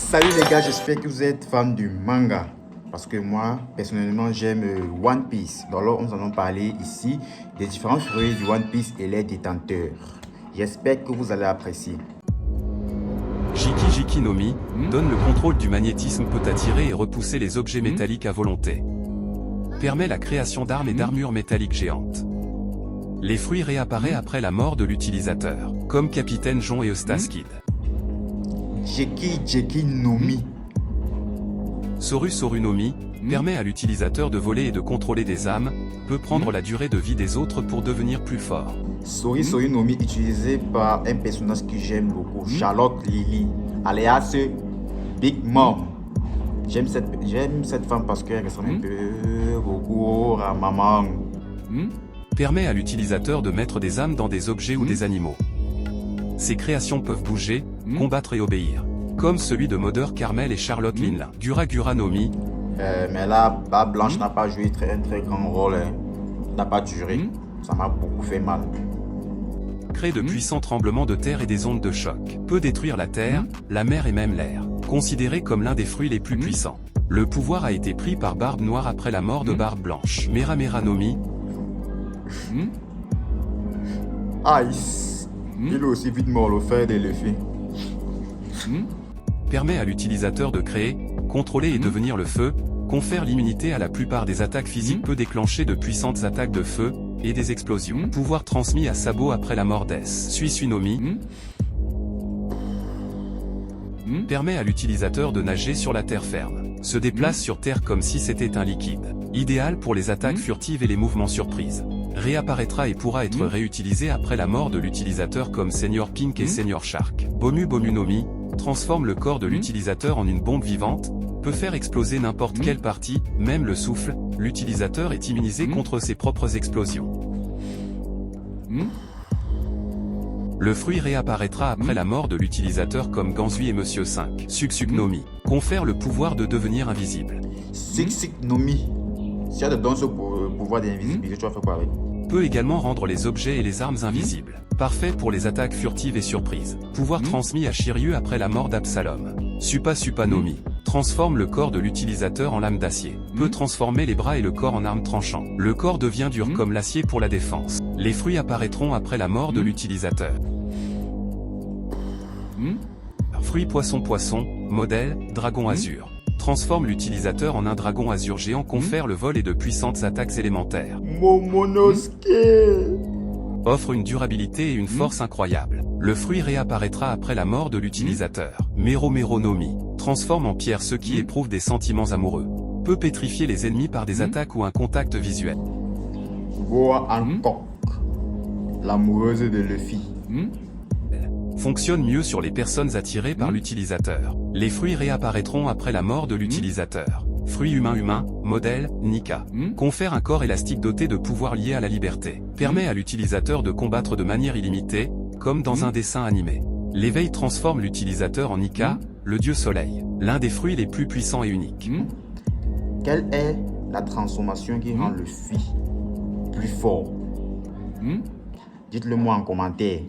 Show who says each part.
Speaker 1: Salut les gars, j'espère que vous êtes fans du manga. Parce que moi, personnellement, j'aime One Piece. Donc là, nous allons parler ici des différents fruits du One Piece et les détenteurs. J'espère que vous allez apprécier.
Speaker 2: Jiki no Mi donne le contrôle du magnétisme, peut attirer et repousser les objets métalliques à volonté. Permet la création d'armes et d'armures métalliques géantes. Les fruits réapparaissent après la mort de l'utilisateur, comme Capitaine Jon et Eustace Kid.
Speaker 1: Jeki no Mi.
Speaker 2: Soru no Mi permet à l'utilisateur de voler et de contrôler des âmes, peut prendre la durée de vie des autres pour devenir plus fort.
Speaker 1: Soru no Mi utilisé par un personnage que j'aime beaucoup, Charlotte Lily, alias Big Mom. J'aime cette femme parce qu'elle ressemble un peu beaucoup à maman.
Speaker 2: Permet à l'utilisateur de mettre des âmes dans des objets ou des animaux. Ces créations peuvent bouger, combattre et obéir. Comme celui de Mother Carmel et Charlotte Linla. Gura no Mi.
Speaker 1: Mais là, Barbe Blanche n'a pas joué très grand rôle. N'a pas duré. Ça m'a beaucoup fait mal.
Speaker 2: Crée de puissants tremblements de terre et des ondes de choc. Peut détruire la terre, la mer et même l'air. Considéré comme l'un des fruits les plus puissants. Le pouvoir a été pris par Barbe Noire après la mort de Barbe Blanche. Mera no Mi.
Speaker 1: Ice. Il est aussi vite mort le fer de l'effet.
Speaker 2: Permet à l'utilisateur de créer, contrôler et devenir le feu, confère l'immunité à la plupart des attaques physiques, peut déclencher de puissantes attaques de feu, et des explosions. Pouvoir transmis à Sabo après la mort d'Es. Suisui no Mi. Permet à l'utilisateur de nager sur la terre ferme. Se déplace sur terre comme si c'était un liquide. Idéal pour les attaques furtives et les mouvements surprises. Réapparaîtra et pourra être réutilisé après la mort de l'utilisateur comme Senior Pink et Senior Shark. Bomu no Mi transforme le corps de l'utilisateur en une bombe vivante, peut faire exploser n'importe quelle partie, même le souffle. L'utilisateur est immunisé contre ses propres explosions. Le fruit réapparaîtra après la mort de l'utilisateur comme Ganzui et Monsieur 5. Suksuk no Mi confère le pouvoir de devenir invisible.
Speaker 1: Suksuk no Mi. Si tu donnes ce pouvoir d'invisibilité, tu vas faire quoi avec?
Speaker 2: Peut également rendre les objets et les armes invisibles. Parfait pour les attaques furtives et surprises. Pouvoir transmis à Shiryu après la mort d'Absalom. Supa no Mi transforme le corps de l'utilisateur en lame d'acier. Peut transformer les bras et le corps en arme tranchant. Le corps devient dur comme l'acier pour la défense. Les fruits apparaîtront après la mort de l'utilisateur. Fruit poisson, modèle, dragon azur. Transforme l'utilisateur en un dragon azur géant, confère le vol et de puissantes attaques élémentaires.
Speaker 1: Momonosuke
Speaker 2: Offre une durabilité et une force incroyables. Le fruit réapparaîtra après la mort de l'utilisateur. Mero no Mi transforme en pierre ceux qui éprouvent des sentiments amoureux. Peut pétrifier les ennemis par des attaques ou un contact visuel.
Speaker 1: Boa Hancock, l'amoureuse de Luffy.
Speaker 2: Fonctionne mieux sur les personnes attirées par l'utilisateur. Les fruits réapparaîtront après la mort de l'utilisateur. Fruit humain, modèle, Nika. Confère un corps élastique doté de pouvoirs liés à la liberté. Permet à l'utilisateur de combattre de manière illimitée, comme dans un dessin animé. L'éveil transforme l'utilisateur en Nika, le dieu soleil. L'un des fruits les plus puissants et uniques.
Speaker 1: Quelle est la transformation qui rend Luffy plus fort? Dites-le moi en commentaire.